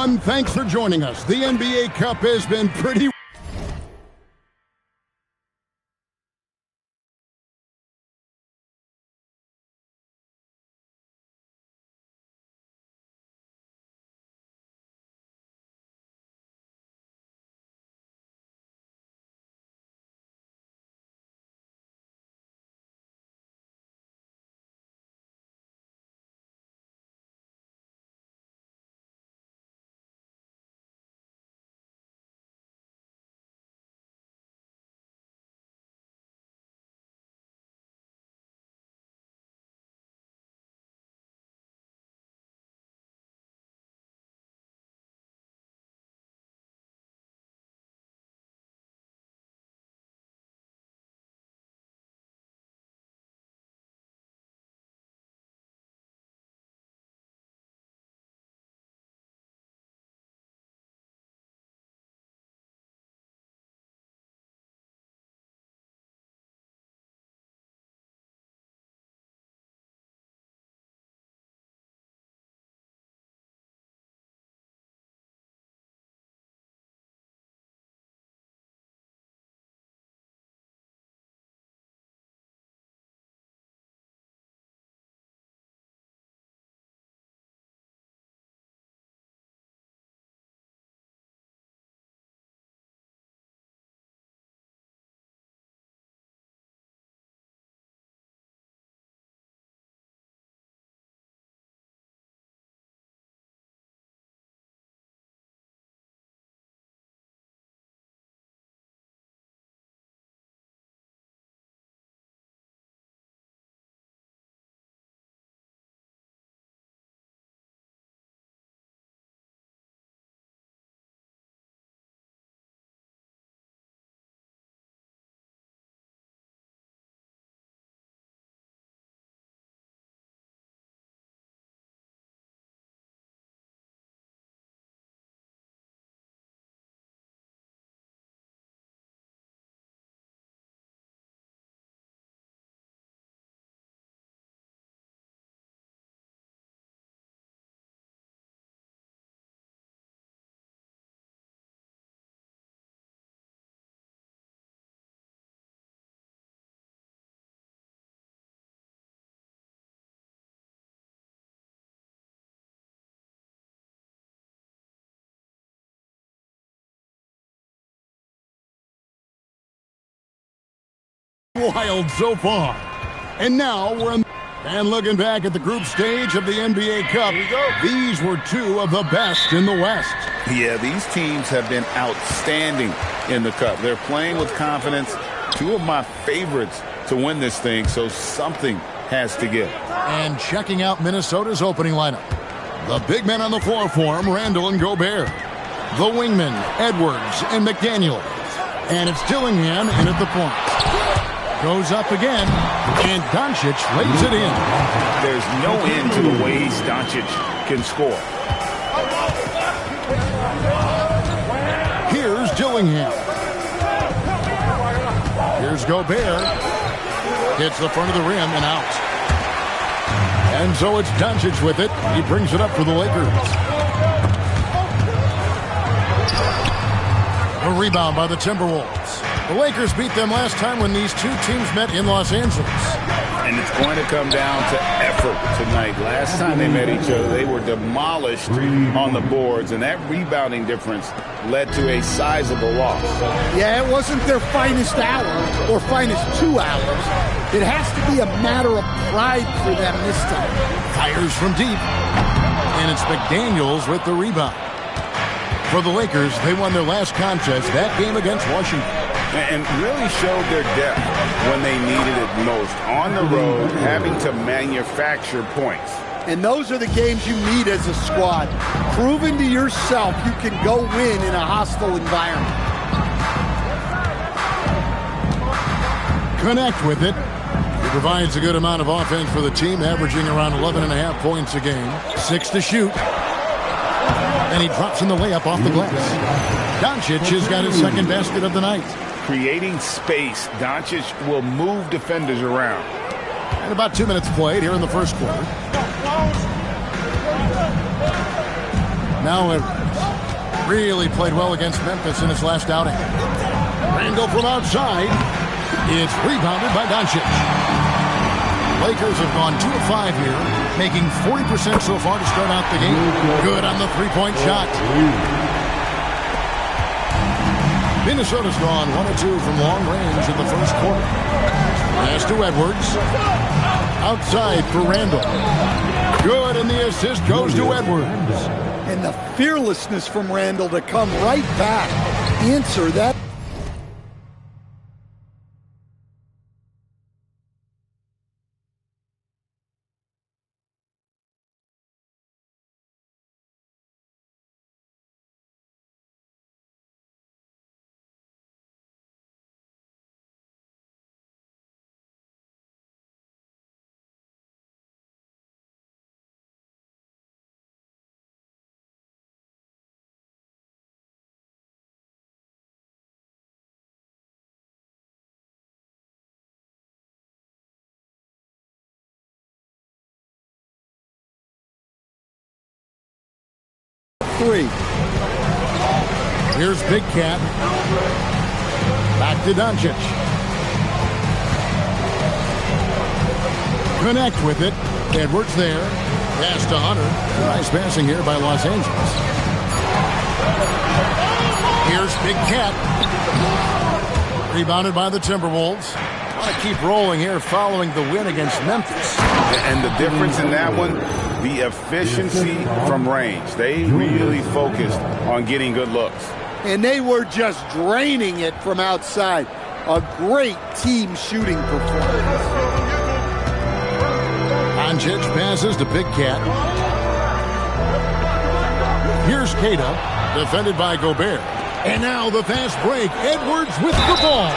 everyone. Thanks for joining us. The NBA Cup has been pretty wild so far. And now we're in. And looking back at the group stage of the NBA Cup, these were two of the best in the West. Yeah, these teams have been outstanding in the Cup. They're playing with confidence. Two of my favorites to win this thing, so something has to give. And checking out Minnesota's opening lineup. The big men on the floor for him, Randall and Gobert. The wingmen, Edwards and McDaniel. And it's Dillingham in at the point. Goes up again, and Doncic lays it in. There's no end to the ways Doncic can score. Here's Dillingham. Here's Gobert. Hits the front of the rim and out. And so it's Doncic with it. He brings it up for the Lakers. A rebound by the Timberwolves. The Lakers beat them last time when these two teams met in Los Angeles. And it's going to come down to effort tonight. Last time they met each other, they were demolished on the boards, and that rebounding difference led to a sizable loss. Yeah, it wasn't their finest hour or finest 2 hours. It has to be a matter of pride for them this time. Fires from deep, and it's McDaniels with the rebound. For the Lakers, they won their last contest, that game against Washington. And really showed their depth when they needed it most. On the road, having to manufacture points. And those are the games you need as a squad. Proving to yourself you can go win in a hostile environment. Connect with it. He provides a good amount of offense for the team, averaging around 11.5 points a game. 6 to shoot. And he drops in the layup off the glass. Doncic has got his second basket of the night. Creating space, Doncic will move defenders around. And about 2 minutes played here in the first quarter. Now Edwards. Really played well against Memphis in his last outing. Randall from outside. It's rebounded by Doncic. Lakers have gone 2 of 5 here, making 40% so far to start out the game. Good on the three-point shot. Minnesota's gone 1 of 2 from long range in the first quarter. Pass to Edwards. Outside for Randall. Good, and the assist goes to Edwards. And the fearlessness from Randall to come right back. Answer that. Three. Here's Big Cat. Back to Doncic. Connect with it. Edwards there. Pass to Hunter. Nice passing here by Los Angeles. Here's Big Cat. Rebounded by the Timberwolves. Want to keep rolling here following the win against Memphis. And the difference in that one, the efficiency from range. They really focused on getting good looks. And they were just draining it from outside. A great team shooting performance. Doncic passes to Big Cat. Here's Keita, defended by Gobert. And now the fast break. Edwards with the ball.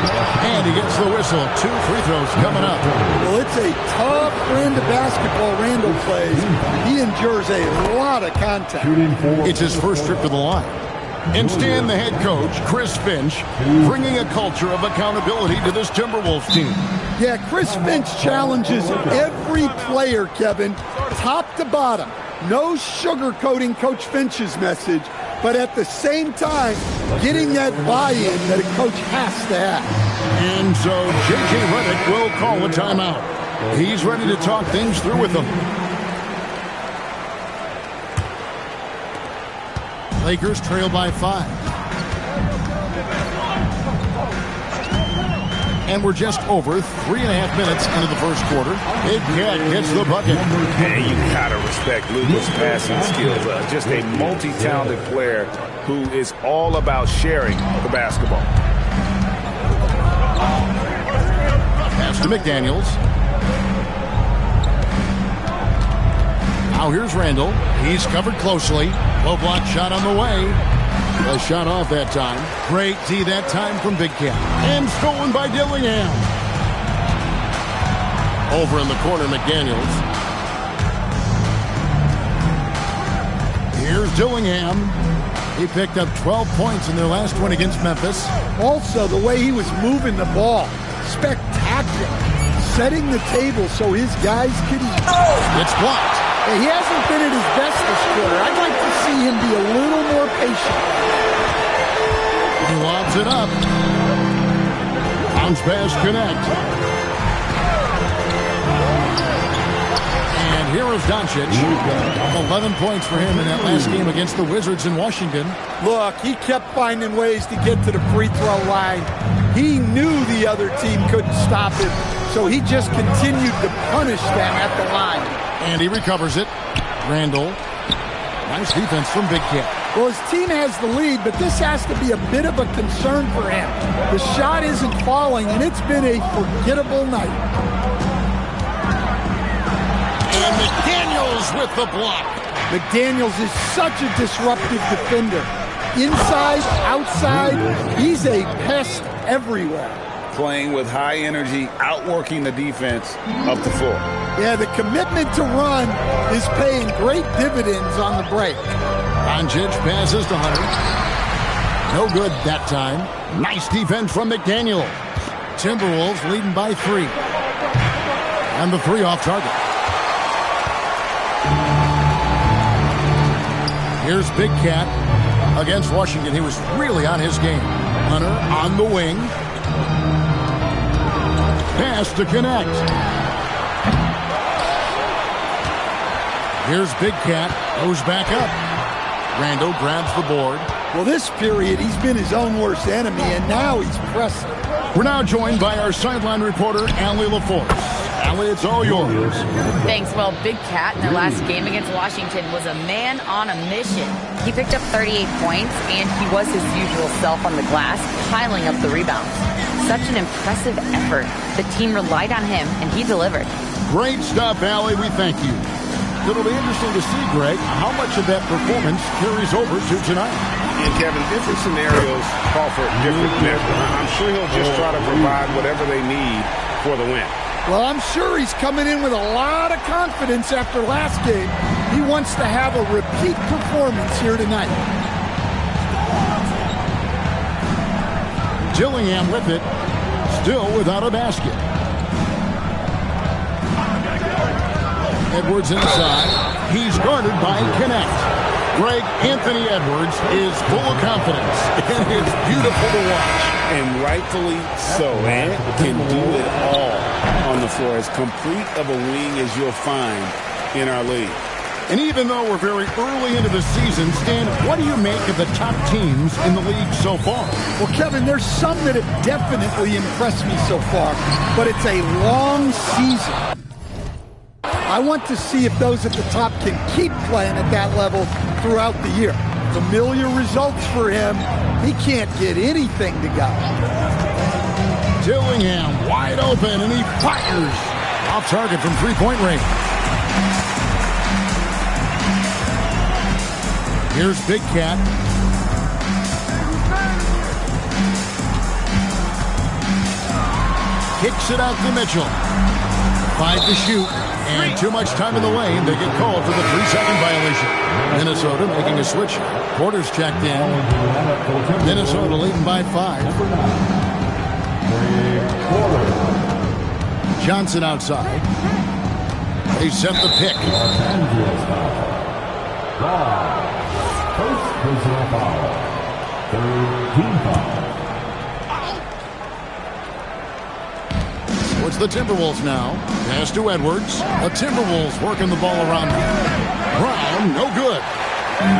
And he gets the whistle. 2 free throws coming up. Well, it's a tough brand of basketball Randall plays. He endures a lot of contact. It's his first trip to the line. And Stan, the head coach, Chris Finch, bringing a culture of accountability to this Timberwolves team. Yeah, Chris Finch challenges every player, Kevin, top to bottom. No sugarcoating Coach Finch's message, but at the same time, getting that buy-in that a coach has to have. And so J.J. Redick will call a timeout. He's ready to talk things through with them. Lakers trail by 5. And we're just over 3.5 minutes into the first quarter. Big Cat gets the bucket. And you gotta respect Luka's passing skills. Just a multi-talented player who is all about sharing the basketball. Pass to McDaniels. Now here's Randall. He's covered closely. Low block shot on the way. A shot off that time. Great D that time from Big Cat. And stolen by Dillingham. Over in the corner, McDaniels. Here's Dillingham. He picked up 12 points in their last win against Memphis. Also, the way he was moving the ball, spectacular. Setting the table so his guys could eat. It's blocked. He hasn't been at his best this quarter. I'd like to see him be a little more patient. He lobs it up. Bounce pass connect. And here is Doncic. 11 points for him in that last game against the Wizards in Washington. Look, he kept finding ways to get to the free throw line. He knew the other team couldn't stop him, so he just continued to punish them at the line. And he recovers it. Randall. Nice defense from Big Cat. Well, his team has the lead, but this has to be a bit of a concern for him. The shot isn't falling, and it's been a forgettable night. And McDaniels with the block. McDaniels is such a disruptive defender. Inside, outside, he's a pest everywhere. Playing with high energy, outworking the defense up the floor. Yeah, the commitment to run is paying great dividends on the break. Doncic passes to Hunter. No good that time. Nice defense from McDaniel. Timberwolves leading by 3. And the 3 off target. Here's Big Cat. Against Washington, he was really on his game. Hunter on the wing. Pass to connect. Here's Big Cat. Goes back up. Randall grabs the board. Well, this period, he's been his own worst enemy, and now he's pressing. We're now joined by our sideline reporter, Allie LaForce. Allie, it's all yours. Thanks. Well, Big Cat in their last game against Washington was a man on a mission. He picked up 38 points, and he was his usual self on the glass, piling up the rebounds. Such an impressive effort. The team relied on him, and he delivered. Great stuff, Allie. We thank you. It'll be interesting to see, Greg, how much of that performance carries over to tonight. And, Kevin, different scenarios call for different measures. I'm sure he'll just try to provide whatever they need for the win. Well, I'm sure he's coming in with a lot of confidence after last game. He wants to have a repeat performance here tonight. Dillingham with it, still without a basket. Edwards inside. He's guarded by Connect. Greg, Anthony Edwards is full of confidence, and it's beautiful to watch. And rightfully so. Ant can do it all on the floor. As complete of a wing as you'll find in our league. And even though we're very early into the season, Stan, what do you make of the top teams in the league so far? Well, Kevin, there's some that have definitely impressed me so far, but it's a long season. I want to see if those at the top can keep playing at that level throughout the year. Familiar results for him. He can't get anything to go. Dillingham wide open, and he fires off target from three-point range. Here's Big Cat. Kicks it out to Mitchell. 5 to shoot. And too much time in the lane. They get called for the 3-second violation. Minnesota making a switch. Porter's checked in. Minnesota leading by 5. Johnson outside. They set the pick. Personal foul. 13 foul. So it's the Timberwolves now. Pass to Edwards. The Timberwolves working the ball around. Brown, no good.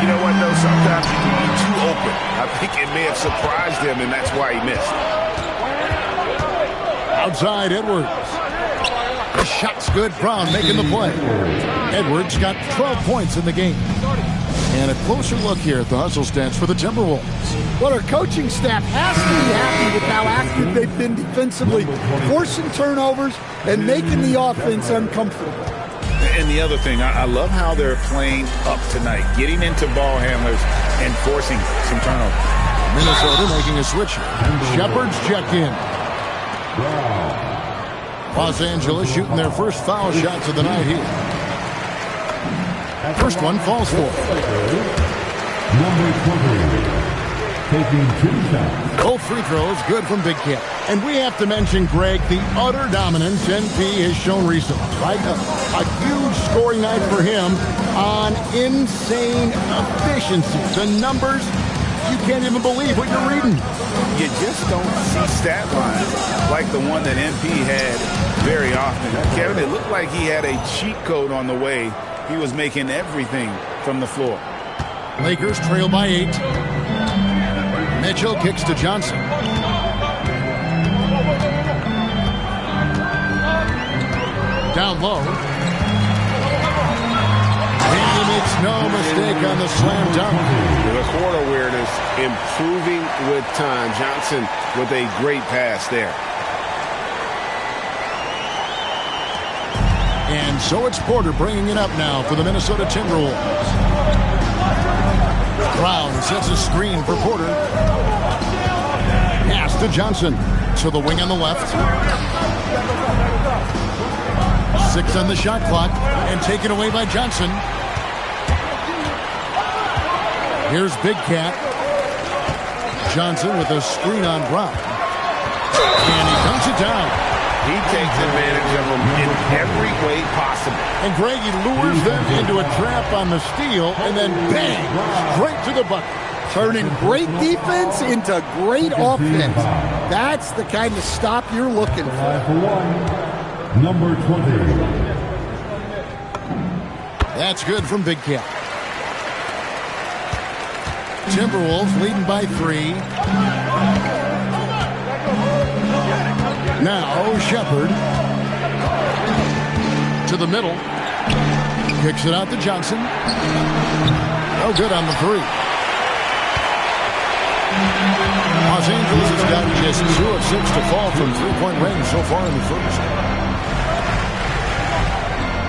You know what, though? Sometimes he can be too open. I think it may have surprised him, and that's why he missed. Outside, Edwards. The shot's good. Brown making the play. Edwards got 12 points in the game. And a closer look here at the hustle stats for the Timberwolves. Well, our coaching staff has to be happy with how active they've been defensively, forcing turnovers and making the offense uncomfortable. And the other thing, I love how they're playing up tonight, getting into ball handlers and forcing some turnovers. Minnesota making a switch. Shepard's checked in. Los Angeles shooting their first foul shots of the night here. First one falls for. Number 20, taking 2 shots. Both free throws good from Big Cat. And we have to mention, Greg, the utter dominance NP has shown recently, right? A huge scoring night for him on insane efficiency. The numbers, you can't even believe what you're reading. You just don't see stat lines like the one that NP had very often. Kevin, it looked like he had a cheat code on the way. He was making everything from the floor. Lakers trail by 8. Mitchell kicks to Johnson. Down low. And he makes no mistake on the slam dunk. The court awareness improving with time. Johnson with a great pass there. And so it's Porter bringing it up now for the Minnesota Timberwolves. Brown sets a screen for Porter. Pass to Johnson. To the wing on the left. 6 on the shot clock. And taken away by Johnson. Here's Big Cat. Johnson with a screen on Brown. And he dunks it down. He takes advantage of them in every way possible. And Greg, he lures them into a trap on the steal, and then bang, straight to the bucket. Turning great defense into great offense. That's the kind of stop you're looking for. Number 20. That's good from Big Cat. Timberwolves leading by 3. Now Shepard to the middle. Kicks it out to Johnson. No good on the 3. Los Angeles has gotten just 2 of 6 to fall from three-point range so far in the first.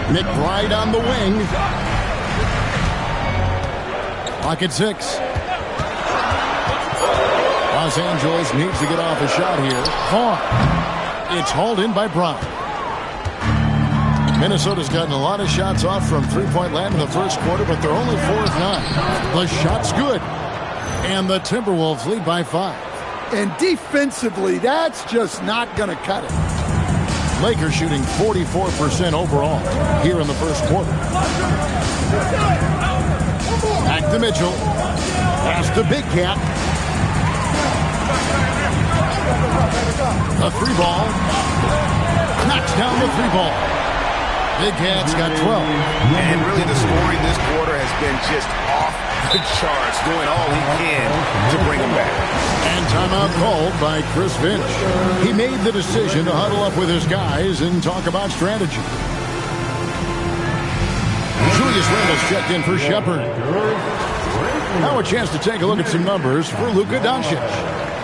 McBride on the wing. Clock at 6. Los Angeles needs to get off a shot here. Vaughn. It's hauled in by Brown. Minnesota's gotten a lot of shots off from three-point land in the first quarter, but they're only 4 of 9. The shot's good. And the Timberwolves lead by 5. And defensively, that's just not going to cut it. Lakers shooting 44% overall here in the first quarter. Back to Mitchell. Pass to Big Cat. The 3 ball. Knocks down the 3 ball. Big Cat's got 12. And really the scoring this quarter has been just off the charts, doing all he can to bring him back. And timeout called by Chris Finch. He made the decision to huddle up with his guys and talk about strategy. Julius Randle's checked in for Shepard. Now a chance to take a look at some numbers for Luka Doncic.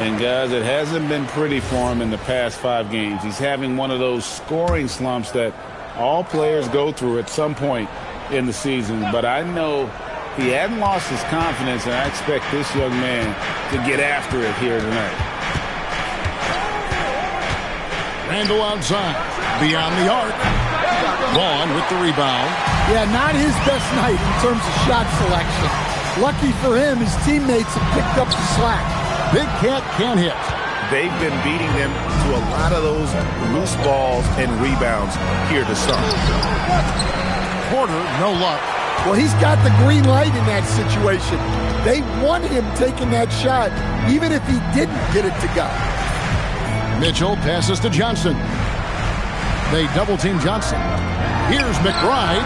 And guys, it hasn't been pretty for him in the past 5 games. He's having one of those scoring slumps that all players go through at some point in the season. But I know he hadn't lost his confidence, and I expect this young man to get after it here tonight. Randle outside. Beyond the arc. Vaughn with the rebound. Yeah, not his best night in terms of shot selection. Lucky for him, his teammates have picked up the slack. Big Cat can't hit. They've been beating them to a lot of those loose balls and rebounds here to start. Porter, no luck. Well, he's got the green light in that situation. They want him taking that shot, even if he didn't get it to go. Mitchell passes to Johnson. They double-team Johnson. Here's McBride.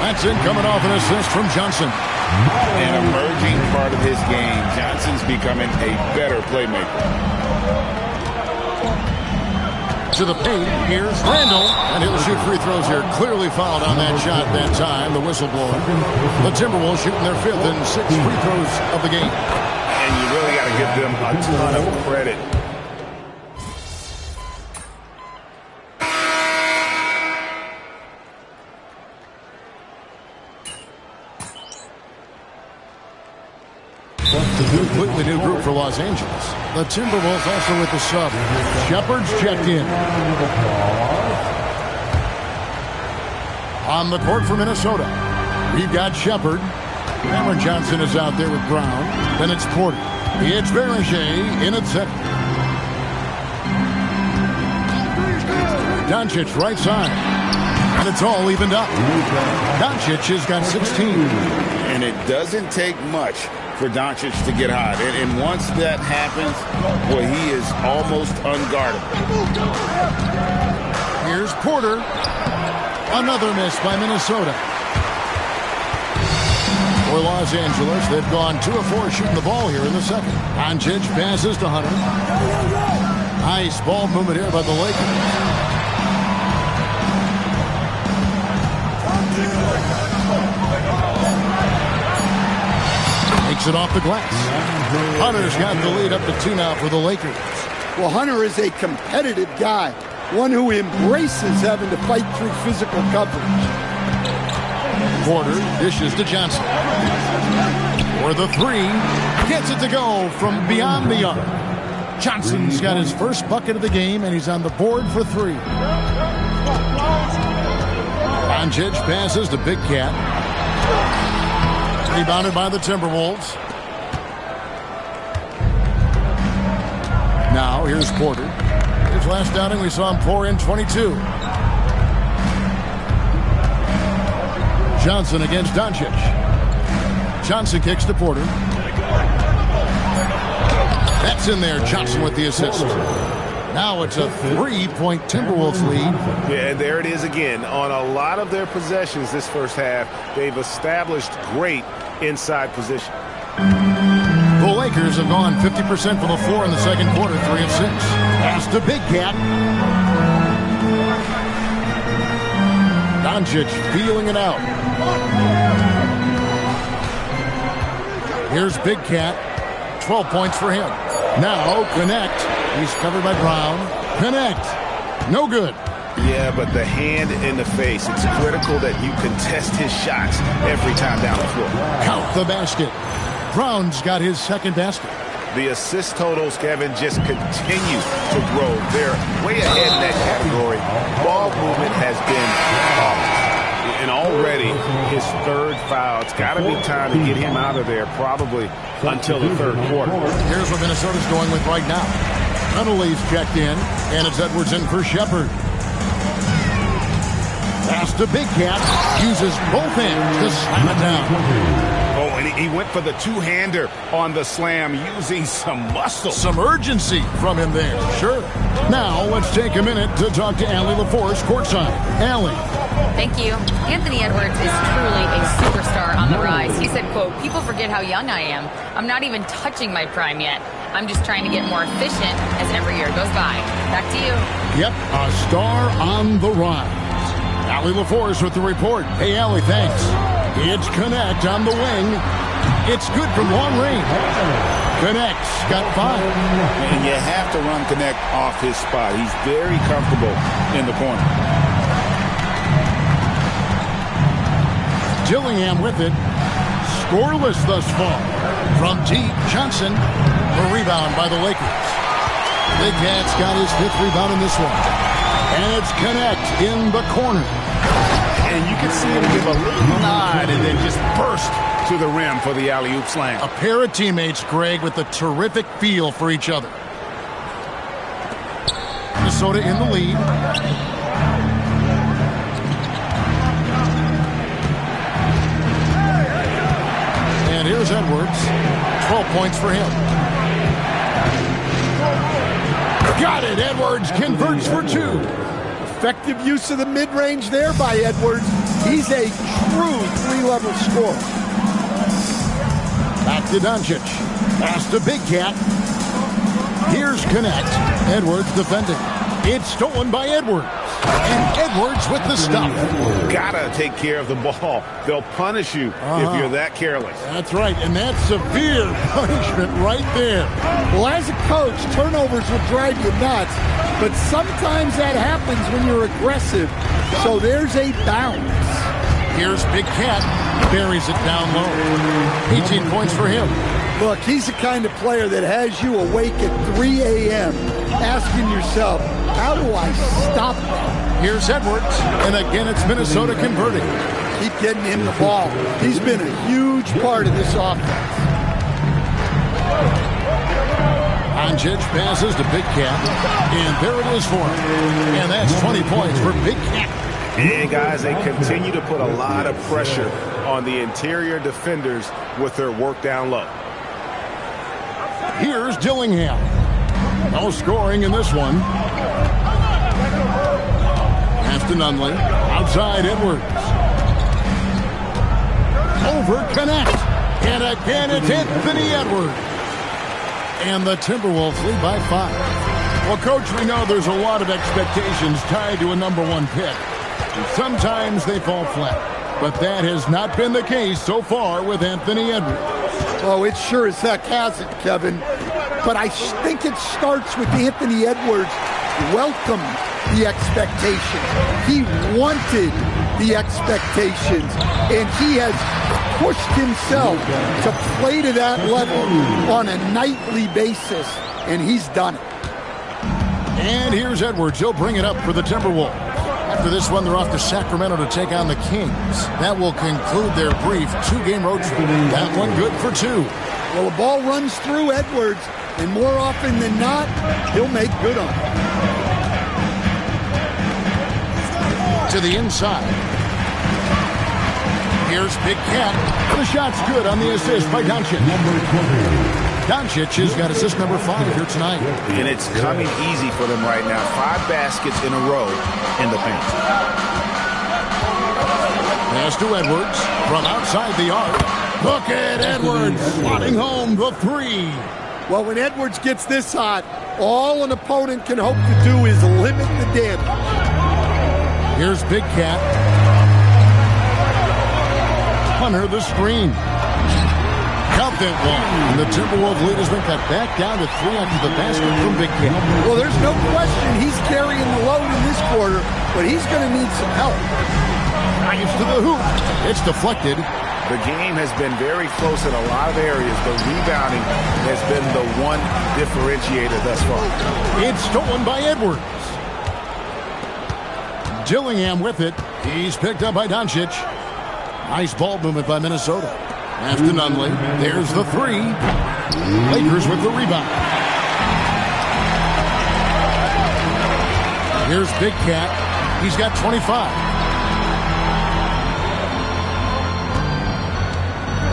That's in, coming off an assist from Johnson. An emerging part of his game. Johnson's becoming a better playmaker. To the paint, here's Randle, and he'll shoot free throws here. Clearly fouled on that shot that time, the whistle blower. The Timberwolves shooting their 5th and 6th free throws of the game. And you really got to give them a ton of credit. Completely new group for Los Angeles. The Timberwolves also with the sub. Shepard's checked in. On the court for Minnesota, we've got Shepard. Cameron Johnson is out there with Brown. Then it's Porter. It's Berger in at 7. Doncic right side. And it's all evened up. Doncic has got 16. And it doesn't take much for Doncic to get hot. And once that happens, boy, he is almost unguardable. Here's Porter. Another miss by Minnesota. For Los Angeles, they've gone 2 of 4 shooting the ball here in the second. Doncic passes to Hunter. Nice ball movement here by the Lakers. Takes it off the glass. Hunter's got the lead up to 2 now for the Lakers. Well, Hunter is a competitive guy, one who embraces having to fight through physical coverage. Porter dishes to Johnson. For the 3, gets it to go from beyond the arc. Johnson's got his first bucket of the game, and he's on the board for 3. Doncic passes to Big Cat. Rebounded by the Timberwolves. Now here's Porter. His last outing we saw him pour in 22. Johnson against Doncic. Johnson kicks to Porter. That's in there. Johnson with the assist. Now it's a 3-point Timberwolves lead. Yeah, and there it is again. On a lot of their possessions this first half, they've established great inside position. The Lakers have gone 50% from the floor in the second quarter, 3 of 6. Pass to Big Cat. Doncic feeling it out. Here's Big Cat. 12 points for him. Now connect. He's covered by Brown. Connect. No good. Yeah, but the hand in the face, it's critical that you contest his shots every time down the floor. Count the basket. Brown's got his second basket. The assist totals, Kevin, just continue to grow. They're way ahead in that category. Ball movement has been off. And already his third foul. It's got to be time to get him out of there probably until the third quarter. Here's what Minnesota's going with right now. Nunnally's checked in, and it's Edwards in for Shepard. Pass to Big Cat. Uses both hands to slam it down. Oh, and he went for the two-hander on the slam, using some muscle. Some urgency from him there. Sure. Now let's take a minute to talk to Allie LaForce courtside. Allie. Thank you. Anthony Edwards is truly a superstar on the rise. He said, quote, "People forget how young I am. I'm not even touching my prime yet. I'm just trying to get more efficient as every year goes by." Back to you. Yep, a star on the rise. Allie LaForce with the report. Hey, Allie, thanks. It's Connect on the wing. It's good from long range. Connect's got 5. And you have to run Connect off his spot. He's very comfortable in the corner. Dillingham with it. Scoreless thus far. From deep, Johnson. A rebound by the Lakers. Big Cat's got his 5th rebound in this one. And it's Connect in the corner. And you can see him give a little nod and then just burst to the rim for the alley-oop slam. A pair of teammates, Greg, with a terrific feel for each other. Minnesota in the lead. And here's Edwards. 12 points for him. Got it. Edwards converts for 2. Effective use of the mid-range there by Edwards. He's a true 3-level scorer. Back to Doncic. Pass to Big Cat. Here's Connect. Edwards defending. It's stolen by Edwards. And Edwards with the stop. Gotta take care of the ball. They'll punish you if you're that careless. That's right, and that's severe punishment right there. Well, as a coach, turnovers will drive you nuts, but sometimes that happens when you're aggressive. So there's a balance. Here's Big Cat. Buries it down low. 18 points for him. Look, he's the kind of player that has you awake at 3 a.m. asking yourself, how do I stop that? Here's Edwards, and again it's Minnesota converting. Keep getting him the ball. He's been a huge part of this offense. Doncic passes to Big Cat, and there it is for him. And that's 20 points for Big Cat. And guys, they continue to put a lot of pressure on the interior defenders with their work down low. Here's Dillingham. No scoring in this one. Pass to Nunley. Outside Edwards. Over Connect. And again it's Anthony Edwards. And the Timberwolves lead by 5. Well, Coach, we know there's a lot of expectations tied to a #1 pick. And sometimes they fall flat. But that has not been the case so far with Anthony Edwards. Oh, it sure as heck hasn't, Kevin. But I think it starts with Anthony Edwards welcomed the expectation. He wanted the expectations, and he has pushed himself to play to that level on a nightly basis, and he's done it. And here's Edwards. He'll bring it up for the Timberwolves. After this one, they're off to Sacramento to take on the Kings. That will conclude their brief 2-game road trip. That one good for 2. Well, the ball runs through Edwards, and more often than not, he'll make good on it. To the inside. Here's Big Cat. The shot's good on the assist by Doncic. Doncic has got assist number 5 here tonight. And it's coming easy for them right now. 5 baskets in a row in the paint. Pass to Edwards from outside the arc. Look at Edwards slotting home the 3. Well, when Edwards gets this hot, all an opponent can hope to do is limit the damage. Here's Big Cat. Hunter the screen. Count that one. And the Timberwolves lead has been cut back down to 3 after the basket from Big Cat. Well, there's no question he's carrying the load in this quarter, but he's going to need some help. Drives to the hoop. It's deflected. The game has been very close in a lot of areas, but rebounding has been the one differentiator thus far. It's stolen by Edwards. Dillingham with it. He's picked up by Doncic. Nice ball movement by Minnesota. After Nunley, there's the 3. Lakers with the rebound. Here's Big Cat. He's got 25.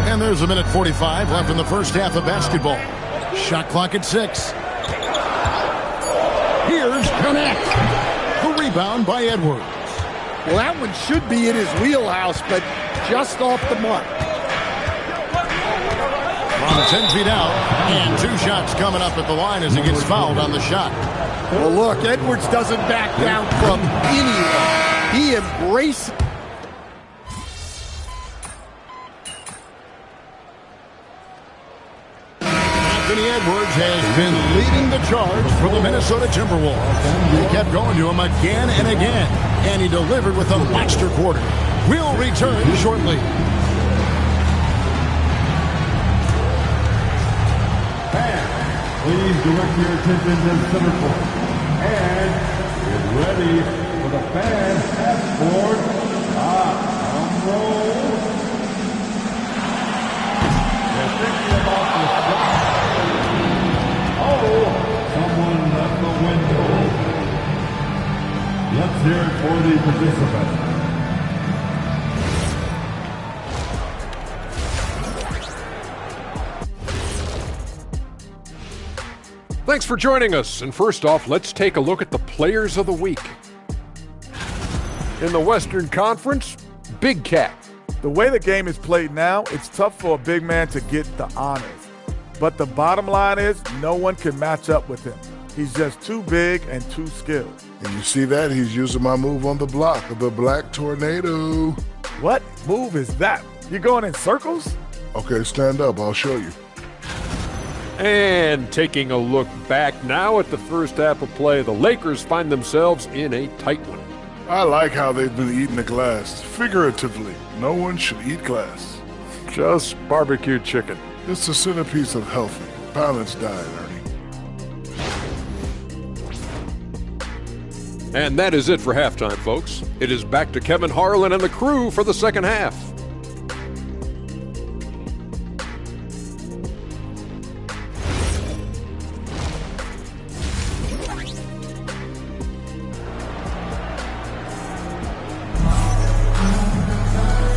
And there's a minute 45 left in the first half of basketball. Shot clock at 6. Here's Connect. The rebound by Edwards. Well, that one should be in his wheelhouse, but just off the mark. From 10 feet out, and 2 shots coming up at the line as he gets fouled on the shot. Well, look, Edwards doesn't back down from anyone. He embraces. Anthony Edwards has been leading the charge for the Minnesota Timberwolves. He kept going to him again and again, and he delivered with a monster quarter. We'll return shortly. Please direct your attention to center court. And get ready for the fan passport. Roll. They're thinking about the shot. Oh, someone left the window. Let's hear it for the participants. Thanks for joining us. And first off, let's take a look at the players of the week. In the Western Conference, Big Cat. The way the game is played now, it's tough for a big man to get the honors. But the bottom line is no one can match up with him. He's just too big and too skilled. And you see that? He's using my move on the block of the Black Tornado. What move is that? You going in circles? Okay, stand up. I'll show you. And taking a look back now at the first half of play, the Lakers find themselves in a tight one. I like how they've been eating the glass. Figuratively, no one should eat glass. Just barbecued chicken. It's the centerpiece of healthy, balanced diet, Ernie. And that is it for halftime, folks. It is back to Kevin Harlan and the crew for the second half.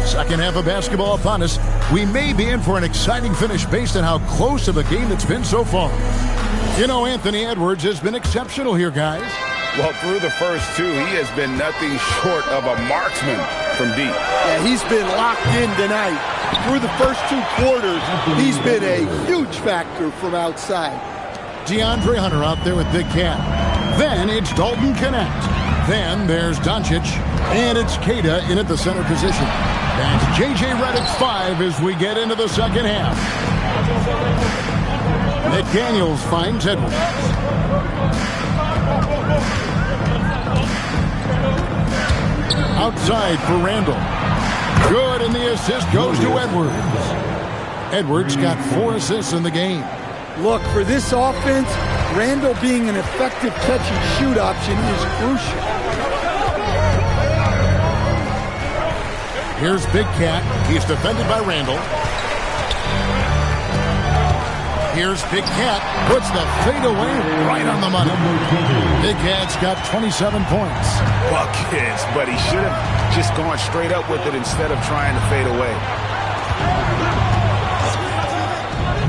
Second half of basketball upon us. We may be in for an exciting finish based on how close of a game it's been so far. You know, Anthony Edwards has been exceptional here, guys. Well, through the first 2, he has been nothing short of a marksman from deep. Yeah, he's been locked in tonight. Through the first 2 quarters, he's been a huge factor from outside. DeAndre Hunter out there with Big Cat. Then it's Dalton Connect. Then there's Doncic. And it's Keita in at the center position. That's J.J. Redick 5 as we get into the second half. McDaniels finds Edwards. Outside for Randall. Good, and the assist goes to Edwards. Edwards got 4 assists in the game. Look, for this offense, Randall being an effective catch-and-shoot option is crucial. Here's Big Cat. He's defended by Randall. Here's Big Cat. Puts the fadeaway right on the money. Big Cat's got 27 points. Buckets, but he should have just gone straight up with it instead of trying to fade away.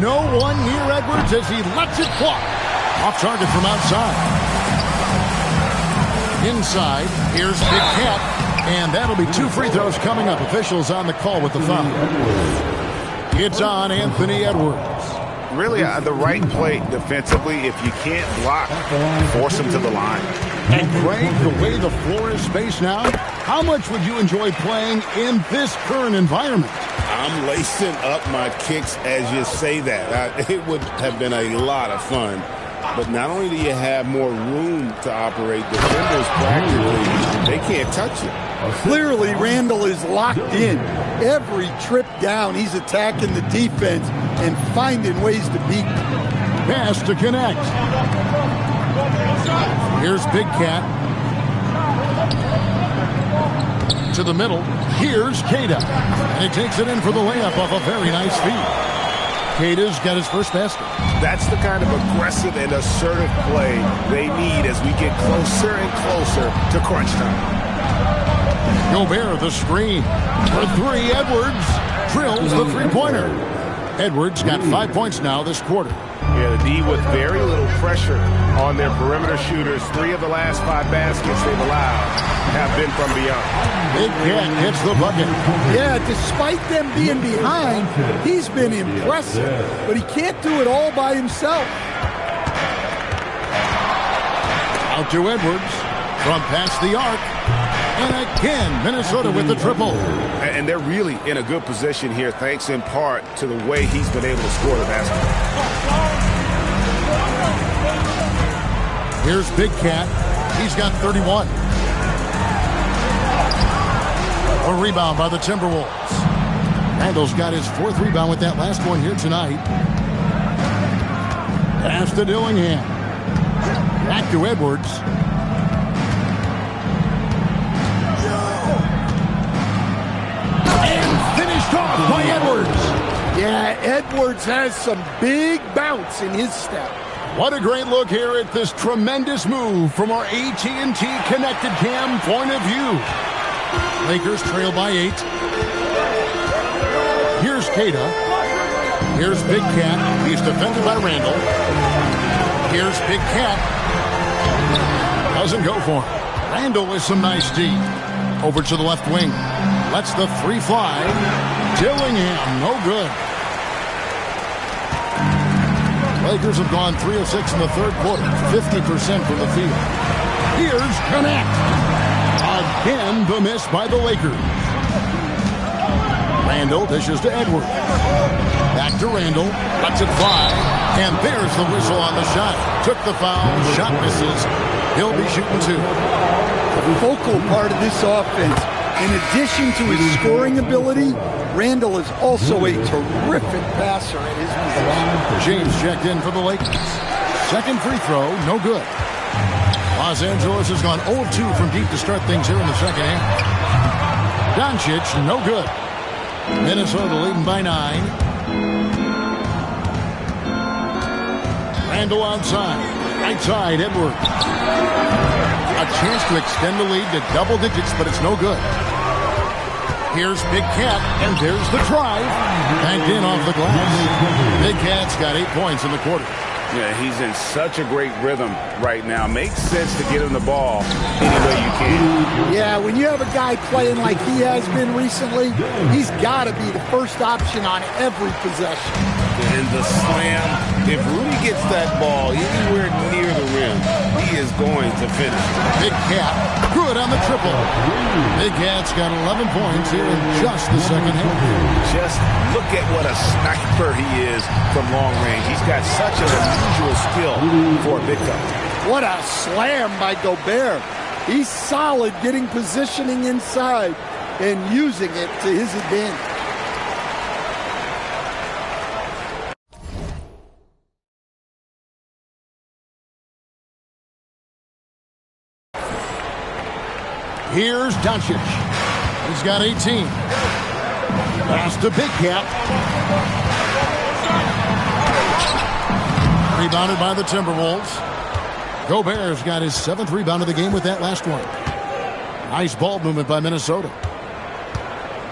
No one near Edwards as he lets it fly. Off target from outside. Inside, here's Big Cat. And that'll be 2 free throws coming up. Officials on the call with the foul. It's on Anthony Edwards. Really the right play defensively. If you can't block, force him to the line. And Craig, the way the floor is spaced now, how much would you enjoy playing in this current environment? I'm lacing up my kicks as you say that. It would have been a lot of fun. But not only do you have more room to operate, defenders practically, they can't touch you. Clearly, Randall is locked in. Every trip down, he's attacking the defense and finding ways to beat them. Pass to connect. Here's Big Cat. To the middle. Here's Keita. And he takes it in for the layup off a very nice feed. Keita's got his first basket. That's the kind of aggressive and assertive play they need as we get closer and closer to crunch time. Gobert the screen. For 3, Edwards drills the three-pointer. Edwards got 5 points now this quarter. Yeah, the D with very little pressure on their perimeter shooters. 3 of the last 5 baskets they've allowed have been from beyond. Big Cat gets the bucket. Yeah, despite them being behind, he's been impressive, but he can't do it all by himself. Out to Edwards from past the arc. And again, Minnesota with the triple. And they're really in a good position here, thanks in part to the way he's been able to score the basketball. Here's Big Cat. He's got 31. A rebound by the Timberwolves. Randall's got his 4th rebound with that last one here tonight. Pass to Dillingham. Back to Edwards. And finished off by Edwards. Yeah, Edwards has some big bounce in his step. What a great look here at this tremendous move from our AT&T Connected Cam point of view. Lakers trail by 8. Here's Keita. Here's Big Cat. He's defended by Randall. Here's Big Cat. Doesn't go for him. Randall with some nice D. Over to the left wing. Lets the 3 fly. Dillingham, no good. Lakers have gone 3 of 6 in the 3rd quarter. 50% from the field. Here's Connect. Again, the miss by the Lakers. Randall dishes to Edwards. Back to Randall. Lets it fly. And there's the whistle on the shot. Took the foul. Shot misses. He'll be shooting 2. The focal part of this offense, in addition to his scoring ability, Randall is also a terrific passer at his position. James checked in for the Lakers. 2nd free throw, no good. Los Angeles has gone 0-2 from deep to start things here in the 2nd half. Doncic, no good. Minnesota leading by 9. Randall outside. Right side, Edwards. A chance to extend the lead to double digits, but it's no good. Here's Big Cat, and there's the drive. Banked in off the glass. Big Cat's got 8 points in the quarter. Yeah, he's in such a great rhythm right now. Makes sense to get him the ball any way you can. Yeah, when you have a guy playing like he has been recently, he's got to be the first option on every possession. And the slam, if Rudy gets that ball anywhere near the rim, he is going to finish. Big Cat, good on the triple. Big Cat's got 11 points here in just the 2nd half. Just look at what a sniper he is from long range. He's got such an unusual skill for a big guy. What a slam by Gobert. He's solid getting positioning inside and using it to his advantage. Here's Doncic. He's got 18. Pass to Big Cat. Rebounded by the Timberwolves. Gobert's got his 7th rebound of the game with that last one. Nice ball movement by Minnesota.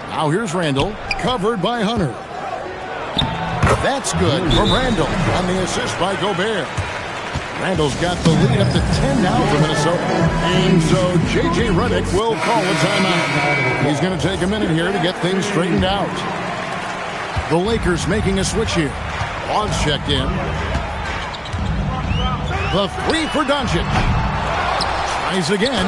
Now here's Randall, covered by Hunter. That's good for Randall on the assist by Gobert. Randall's got the lead up to 10 now for Minnesota. And so J.J. Redick will call a timeout. He's going to take a minute here to get things straightened out. The Lakers making a switch here. Bond's checked in. The three for Doncic. Tries again.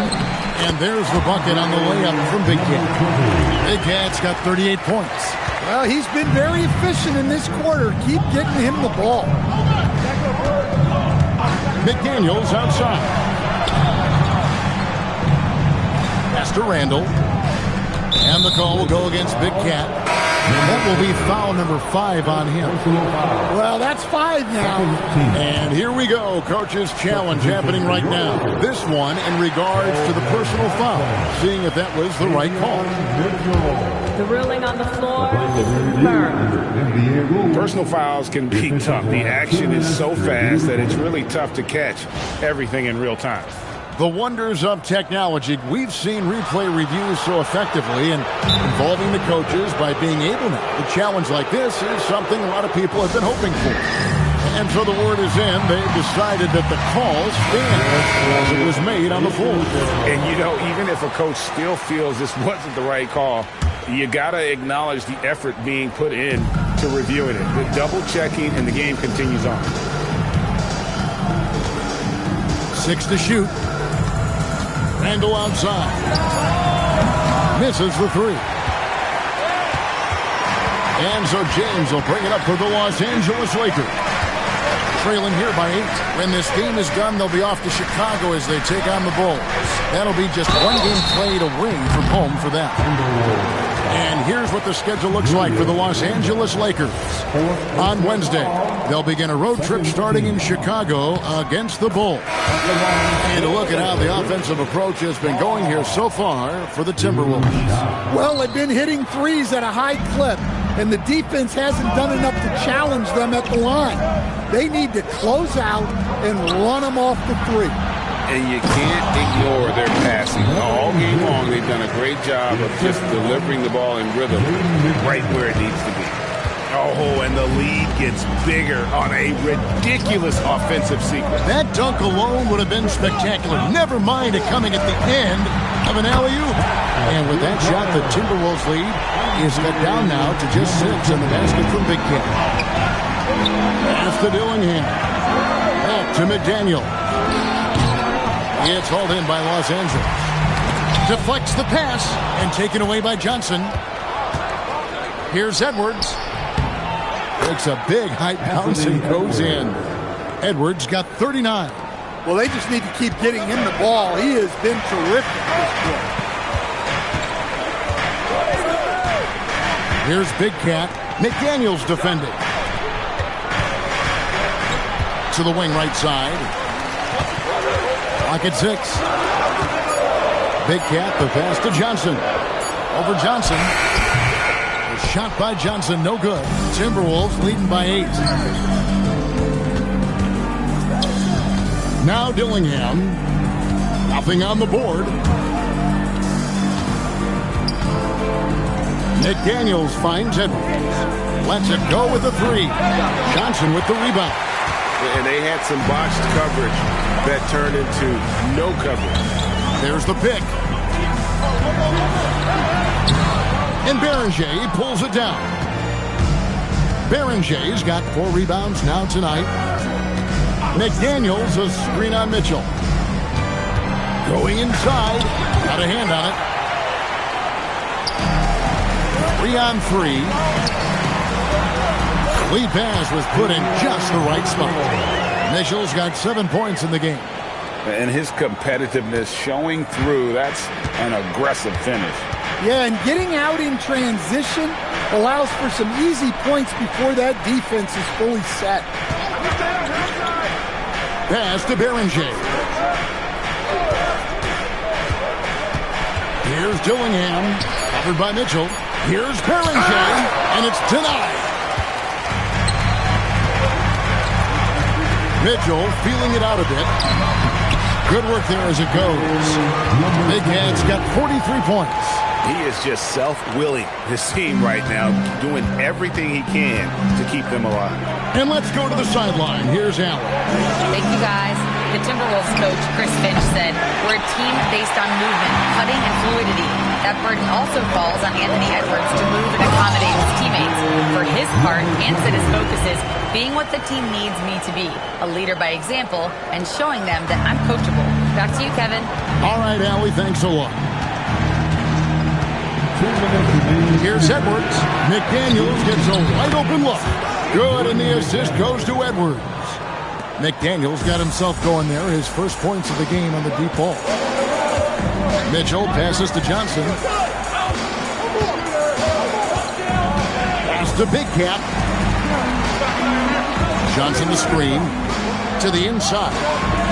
And there's the bucket on the layup from Big Cat. Big Cat's got 38 points. Well, he's been very efficient in this quarter. Keep getting him the ball. McDaniels outside. Pass to Randall. And the call will go against Big Cat. And that will be foul number 5 on him. Well, that's 5 now. And here we go. Coach's challenge happening right now. This one in regards to the personal foul. Seeing if that was the right call. The ruling on the floor is confirmed. Personal fouls can be tough. The action is so fast that it's really tough to catch everything in real time. The wonders of technology. We've seen replay reviews so effectively and involving the coaches by being able now. A challenge like this is something a lot of people have been hoping for. And so the word is in. They've decided that the call stands as it was made on the floor. And, you know, even if a coach still feels this wasn't the right call, you got to acknowledge the effort being put in to reviewing it. The double checking, and the game continues on. 6 to shoot. Randall outside. Misses the 3. And so James will bring it up for the Los Angeles Lakers. Trailing here by 8. When this game is done, they'll be off to Chicago as they take on the Bulls. That'll be just one game played away from home for them. And here's what the schedule looks like for the Los Angeles Lakers. On Wednesday, they'll begin a road trip starting in Chicago against the Bulls. And a look at how the offensive approach has been going here so far for the Timberwolves. Well, they've been hitting threes at a high clip, and the defense hasn't done enough to challenge them at the line. They need to close out and run them off the 3. And you can't ignore their passing. All game long, they've done a great job of just delivering the ball in rhythm right where it needs to be. Oh, and the lead gets bigger on a ridiculous offensive sequence. That dunk alone would have been spectacular. Never mind it coming at the end of an alley-oop. And with that shot, the Timberwolves lead is cut down now to just 6 in the basket from Big Cat. Pass to Dillingham. Back to McDaniel. It's hauled in by Los Angeles. Deflects the pass and taken away by Johnson. Here's Edwards. Takes a big high bounce and goes in. Edwards got 39. Well, they just need to keep getting him the ball. He has been terrific this quarter. Here's Big Cat. McDaniels defending. To the wing right side. Pocket 6. Big Cat, the pass to Johnson. Over Johnson. A shot by Johnson, no good. Timberwolves leading by 8. Now Dillingham. Nothing on the board. McDaniels finds Edwards. Lets it go with the 3. Johnson with the rebound. And they had some botched coverage that turned into no coverage. There's the pick. And Beringer pulls it down. Berenger's got 4 rebounds now tonight. McDaniels a screen on Mitchell. Going inside. Got a hand on it. 3 on 3. Lead pass was put in just the right spot. Mitchell's got 7 points in the game. And his competitiveness showing through. That's an aggressive finish. Yeah, and getting out in transition allows for some easy points before that defense is fully set. Pass to Beringer. Here's Dillingham. Covered by Mitchell. Here's Beringer. And it's denied. Mitchell feeling it out a bit. Good work there as it goes. Big Cat's got 43 points. He is just self-willing, this team right now, doing everything he can to keep them alive. And let's go to the sideline. Here's Allen. Thank you, guys. The Timberwolves coach, Chris Finch, said, "We're a team based on movement, cutting, and fluidity. That burden also falls on Anthony Edwards to move and accommodate his teammates. For his part, Ant said his focus is being what the team needs me to be, a leader by example, and showing them that I'm coachable." Back to you, Kevin. All right, Allie, thanks a lot. Here's Edwards. McDaniels gets a wide open look. Good, and the assist goes to Edwards. McDaniels got himself going there, his first points of the game on the deep ball. Mitchell passes to Johnson. Pass to Big Cat. Johnson the screen. To the inside.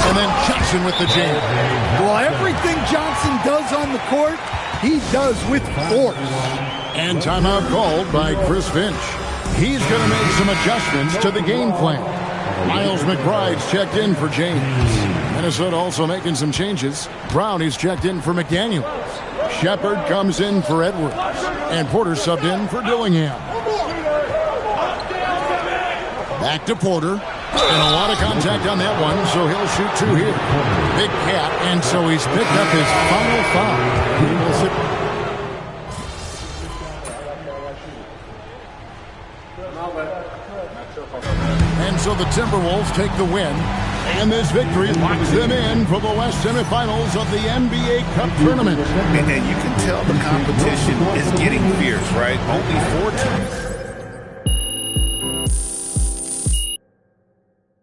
And then Johnson with the jam. Well, everything Johnson does on the court, he does with force. And timeout called by Chris Finch. He's going to make some adjustments to the game plan. Miles McBride's checked in for James. Minnesota also making some changes. Brownie's checked in for McDaniels. Shepard comes in for Edwards. And Porter subbed in for Dillingham. Back to Porter. And a lot of contact on that one, so he'll shoot two here. Big Cat, and so he's picked up his final foul. And so the Timberwolves take the win, and this victory locks them in for the West semifinals of the NBA Cup tournament. And you can tell the competition is getting fierce, right? Only 4 teams